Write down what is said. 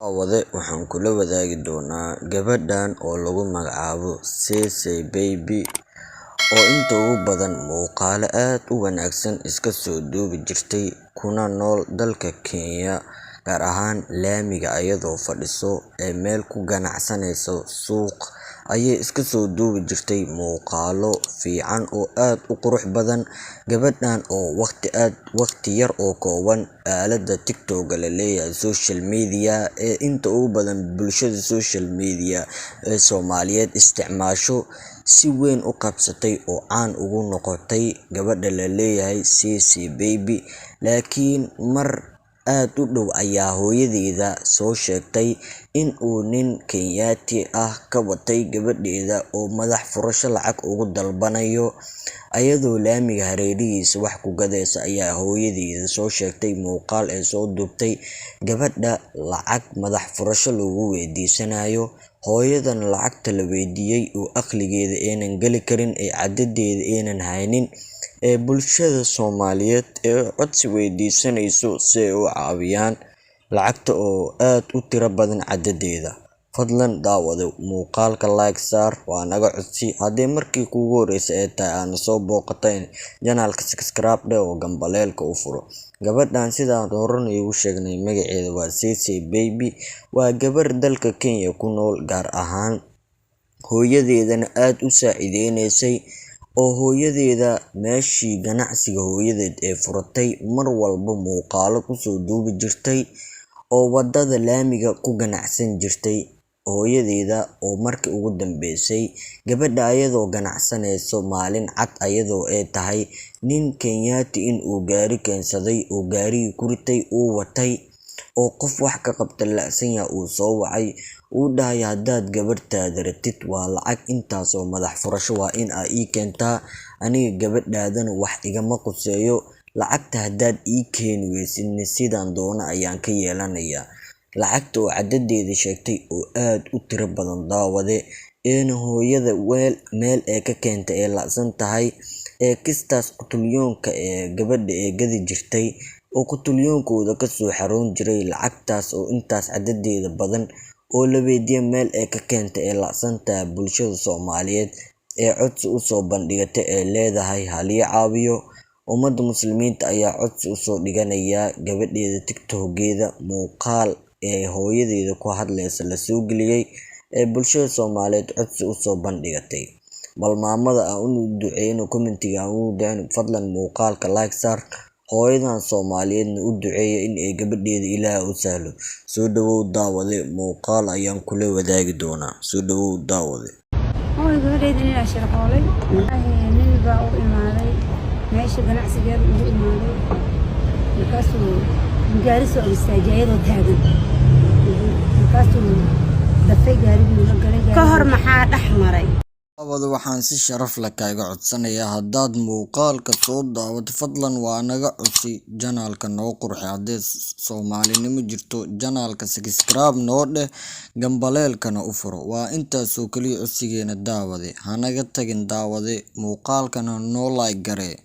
Wade waxaan kula wadaagi doonaa gabadhan oo lagu magacaabo Ceesay Baby oo inta ugu badan muuqaalo aad u wanaagsan iska soo duubi jirtay kuna nool dalka Kenya, gaar ahaan laamiga iyadoo fadhiso ee meel ku ganacsanayso suuq ayay iska soo duubi jirtay muuqaalo fiican oo aad u qurux badan. Gabadhan oo waqti yar oo kooban aaladda TikTok la leeyahay social media ee inta ugu badan bulshada social media ee Soomaaliyeed isticmaasho si weyn u qabsatay oo caan ugu noqotay gabadha la leeyahay Ceesay Baby. Laakiin mar aad u dhow ayaa hooyadeeda soo sheegtay in uu nin Kenyaati ah ka watay gabadheeda oo madax furasho lacag ugu dalbanayo iyadoo laamiga hareerihiisa wax ku gadaysa. Ayaa hooyadeeda soo sheegtay muuqaal ay soo duubtay gabadha lacag madax furasho lagu weydiisanayo. Hooyadan lacagta la weydiiyay oo aqligeeda aanan gali karin ee caddadeeda aanan haynin ee bulshada Soomaaliyeed ee codsi weydiisanayso si ay u caawiyaan lacagta oo aad u tiro badan caddadeeda. Fadlan daawado muuqaalka like saar, waa naga codsi. Haddii markii kuugu horeysay ay tahay aana soo booqatay janaalka subscribe dheh oo gambaleelka u furo. Gabadhan sidaan horena iigu sheegnay magaceeda waa Ceesay Baby, waa gabar dalka Kenya ku nool, gaar ahaan hooyadeedana aad u saacideynaysay oo hooyadeeda meeshii ganacsiga hooyadeed ee furatay mar walba muuqaalo kusoo duubi jirtay oo wadada laamiga ku ganacsan jirtay. Hooyadeeda oo markii ugu dambeysay gabadha ayadoo ganacsanayso maalin cad ayadoo ay tahay nin Kenyaati in uu gaari keensaday oo gaarigii ku ritay uu watay oo qof wax ka qabta la'san yahay uu soo wacay uu dhahay haddaad gabadhaada ratid waa lacag intaas oo madax furasho waa in aa ii keentaa, aniga gabadhaadana wax igama quseeyo, lacagta haddaad ii keeni weysidna sidaan doono ayaan ka yeelanayaa. Lacagta oo caddadeeda sheegtay oo aad u tiro badan daawade eena hooyada meel ay ka keentay ee la'san tahay ee kistaas qutulyoonka ee gabadha ee gadi jirtay oo qutulyoonkooda kasoo xaroon jiray lacagtaas oo intaas caddadeeda badan oo la weydiiyay meel ay ka keentay ee la'san tahay. Bulshada Soomaaliyeed ee codsi u soo bandhigatay ee leedahay halii caawiyo. Ummadda muslimiinta ayaa codsi u soo dhiganaya gabadheeda TikTok-geeda muuqaal ee hooyadeeda ku hadlaysa la soo geliyay ee bulshada Soomaaliyeed codsi u soo bandhigatay. Bal maamada aan u duceeyno commentiga aan u daan fadlan muuqaalka like saar, hooyadan Soomaaliyeedna u duceeya in ay gabadheeda Ilaahay u sahlo. Soo dhawow daawade muuqaal ayaan kula wadaagi doonaa. Soo dhawow daawade. gabadheeda nin shaqoolay nin baa u imaaday meesha ganacsigeeda ugu imaaday markaasuu gaari soo istaajiyay iyadoo taagan markaasuu dafay gaarigii la galay ka hor maxaa dhex maray. Waxaan si sharaf leh kaaga codsanayaa haddaad muuqaalka soo daawato fadlan waa naga codsi janaalka noo qurxi. haddii Soomaalinimo jirto janaalka subscribe noo dheh gambaleelkana u furo. waa intaasoo kaliya codsigeena daawade. hanaga tagin daawade, muuqaalkana noo like garee.